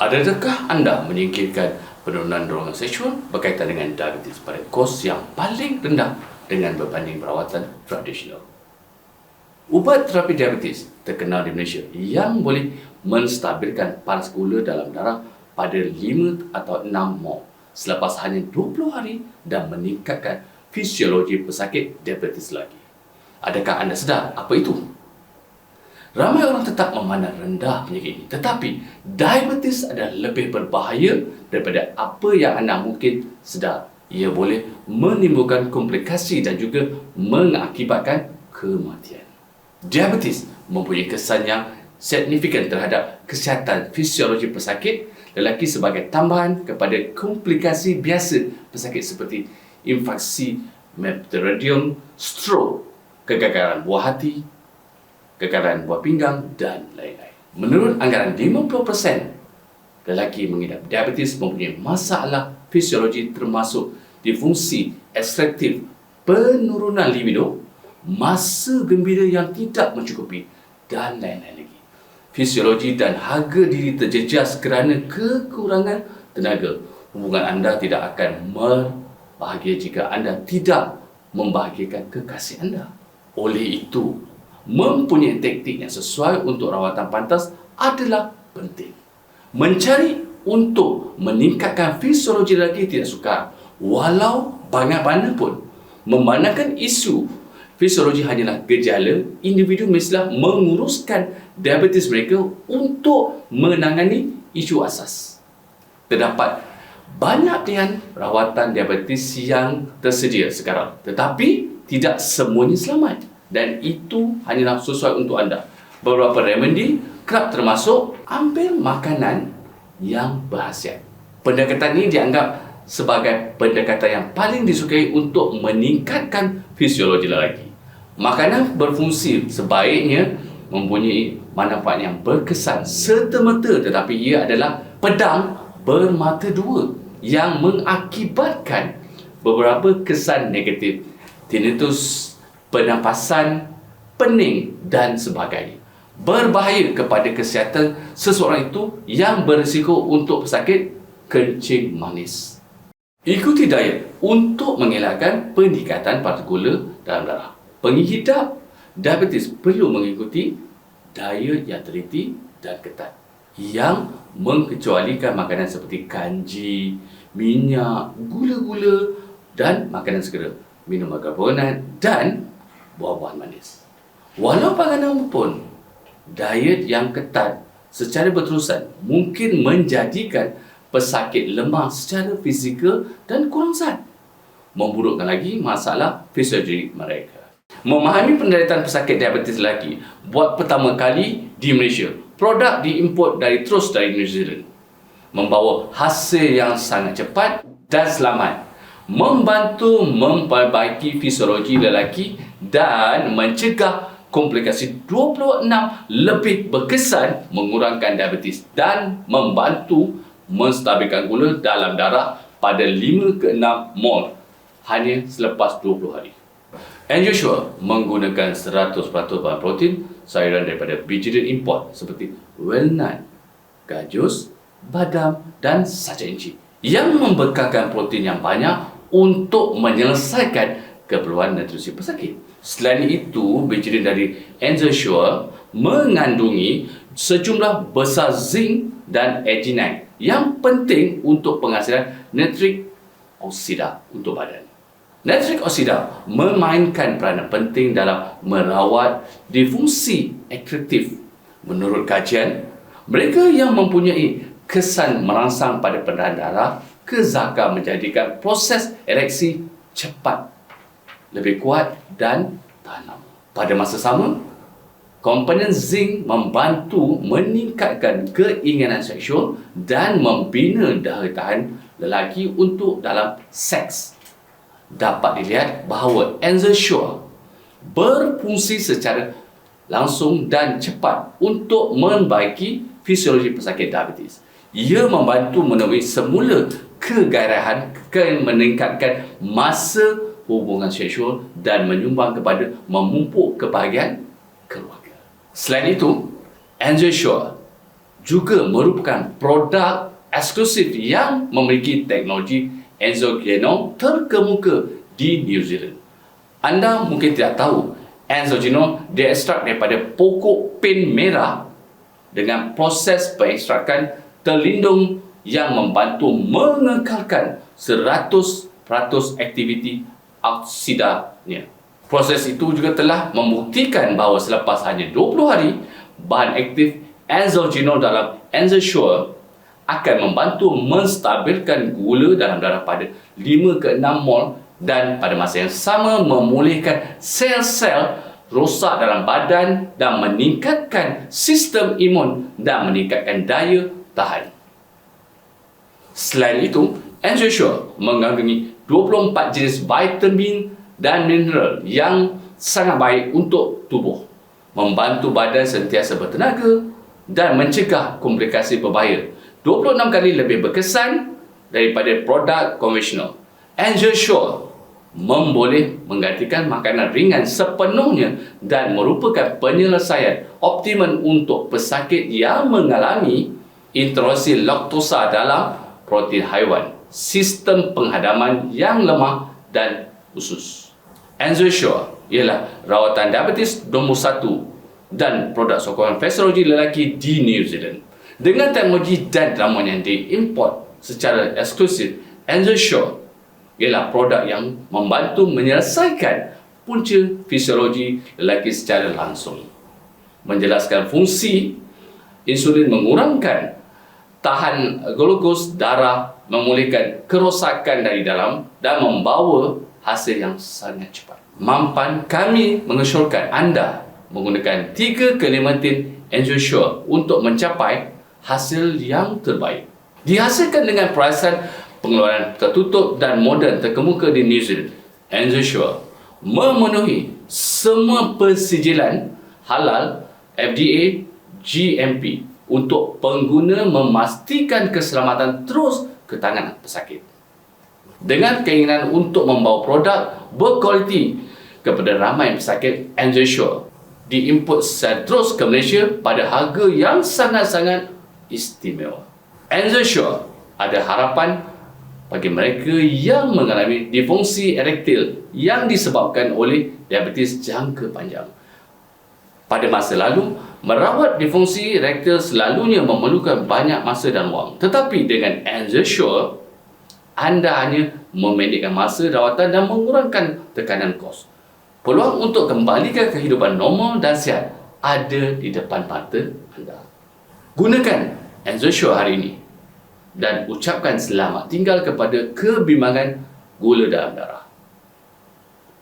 Adakah anda menyingkirkan penurunan dorongan seksual berkaitan dengan diabetes pada kos yang paling rendah dengan berbanding perawatan tradisional? Ubat terapi diabetes terkenal di Malaysia yang boleh menstabilkan paras gula dalam darah pada 5 atau 6 mol selepas hanya 20 hari dan meningkatkan fisiologi pesakit diabetes lagi. Adakah anda sedar apa itu? Ramai orang tetap memandang rendah penyakit ini, tetapi diabetes adalah lebih berbahaya daripada apa yang anda mungkin sedar. Ia boleh menimbulkan komplikasi dan juga mengakibatkan kematian. Diabetes mempunyai kesan yang signifikan terhadap kesihatan fisiologi pesakit lelaki sebagai tambahan kepada komplikasi biasa pesakit seperti infarksi myocardium, stroke, kegagalan buah hati, kegagalan buah pinggang dan lain-lain. Menurut anggaran 50% lelaki mengidap diabetes mempunyai masalah fisiologi termasuk disfungsi ekstraktif, penurunan libido, masa gembira yang tidak mencukupi dan lain-lain lagi. Fisiologi dan harga diri terjejas kerana kekurangan tenaga. Hubungan anda tidak akan berbahagia jika anda tidak membahagiakan kekasih anda. Oleh itu, mempunyai taktik yang sesuai untuk rawatan pantas adalah penting. Mencari untuk meningkatkan fisiologi lelaki tidak sukar, walau bagaimanapun. Memandangkan isu fisiologi hanyalah gejala, individu mestilah menguruskan diabetes mereka untuk menangani isu asas. Terdapat banyak pilihan rawatan diabetes yang tersedia sekarang, tetapi tidak semuanya selamat. Dan itu hanyalah sesuai untuk anda. Beberapa remedi kerap termasuk ambil makanan yang berkhasiat. Pendekatan ini dianggap sebagai pendekatan yang paling disukai untuk meningkatkan fisiologi lelaki. Makanan berfungsi sebaiknya mempunyai manfaat yang berkesan serta-merta, tetapi ia adalah pedang bermata dua yang mengakibatkan beberapa kesan negatif, tinnitus, pernafasan, pening dan sebagainya. Berbahaya kepada kesihatan seseorang itu yang berisiko untuk pesakit kencing manis. Ikuti diet untuk mengelakkan peningkatan parti gula dalam darah. Pengidap diabetes perlu mengikuti diet yang teliti dan ketat yang mengecualikan makanan seperti kanji, minyak, gula-gula dan makanan segera, minuman karbonat dan buah-buahan manis. Walau bagaimanapun, diet yang ketat secara berterusan mungkin menjadikan pesakit lemah secara fizikal dan kurang zat, memburukkan lagi masalah fisiologi mereka. Memahami penderitaan pesakit diabetes lelaki buat pertama kali di Malaysia. Produk diimport terus dari New Zealand, membawa hasil yang sangat cepat dan selamat, membantu memperbaiki fisiologi lelaki dan mencegah komplikasi 26 lebih berkesan mengurangkan diabetes dan membantu menstabilkan gula dalam darah pada 5 ke 6 mol hanya selepas 20 hari. Ensure menggunakan 100% bahan protein sayuran daripada vegetarian import seperti walnut, gajus, badam dan saja inci yang membekalkan protein yang banyak untuk menyelesaikan keperluan nutrisi pesakit. Selain itu, vegetarian dari Ensure mengandungi sejumlah besar zinc dan arginine yang penting untuk penghasilan nitrik oksida untuk badan. Nitrik oksida memainkan peranan penting dalam merawat disfungsi ekstraktif. Menurut kajian, mereka yang mempunyai kesan merangsang pada pendarahan darah ke zakar menjadikan proses ereksi cepat, lebih kuat dan tahan lama. Pada masa sama, komponen zinc membantu meningkatkan keinginan seksual dan membina daya tahan lelaki untuk dalam seks. Dapat dilihat bahawa Ensure berfungsi secara langsung dan cepat untuk membaiki fisiologi pesakit diabetes. Ia membantu menemui semula kegairahan, meningkatkan masa hubungan seksual dan menyumbang kepada memumpuk kebahagiaan keluarga. Selain itu, Ensure juga merupakan produk eksklusif yang memiliki teknologi enzogenol terkemuka di New Zealand. Anda mungkin tidak tahu, enzogenol diekstrak daripada pokok pin merah dengan proses pengekstrakan terlindung yang membantu mengekalkan 100% aktiviti oksidanya. Proses itu juga telah membuktikan bahawa selepas hanya 20 hari, bahan aktif enzogenol dalam EnzoSure akan membantu menstabilkan gula dalam darah pada 5 ke 6 mol dan pada masa yang sama memulihkan sel-sel rosak dalam badan dan meningkatkan sistem imun dan meningkatkan daya tahan. Selain itu, EnzoSure mengandungi 24 jenis vitamin dan mineral yang sangat baik untuk tubuh, membantu badan sentiasa bertenaga dan mencegah komplikasi berbahaya 26 kali lebih berkesan daripada produk konvensional. EnzoSure memboleh menggantikan makanan ringan sepenuhnya dan merupakan penyelesaian optimum untuk pesakit yang mengalami intoleransi laktosa dalam protein haiwan, sistem penghadaman yang lemah dan usus. EnzoSure ialah rawatan diabetes nombor 1 dan produk sokongan fisiologi lelaki di New Zealand. Dengan teknologi dan ramuan yang diimport secara eksklusif, EnzoSure ialah produk yang membantu menyelesaikan punca fisiologi lelaki secara langsung. Menjelaskan fungsi insulin mengurangkan tahan glukos darah, memulihkan kerosakan dari dalam dan membawa hasil yang sangat cepat. Mampan kami mengesyorkan anda menggunakan 3 kelementin EnzoSure untuk mencapai hasil yang terbaik. Dihasilkan dengan perasaan pengeluaran tertutup dan moden terkemuka di New Zealand, EnzoSure memenuhi semua persijilan halal FDA GMP untuk pengguna memastikan keselamatan terus ke tangan pesakit. Dengan keinginan untuk membawa produk berkualiti kepada ramai pesakit, EnzoSure diimport secara terus ke Malaysia pada harga yang sangat-sangat istimewa. EnzoSure ada harapan bagi mereka yang mengalami disfungsi erektil yang disebabkan oleh diabetes jangka panjang. Pada masa lalu, merawat disfungsi erektil selalunya memerlukan banyak masa dan wang. Tetapi dengan EnzoSure, anda hanya memendekkan masa rawatan dan mengurangkan tekanan kos. Peluang untuk kembalikan kehidupan normal dan sihat ada di depan mata anda. Gunakan EnzoSure hari ini dan ucapkan selamat tinggal kepada kebimbangan gula dalam darah.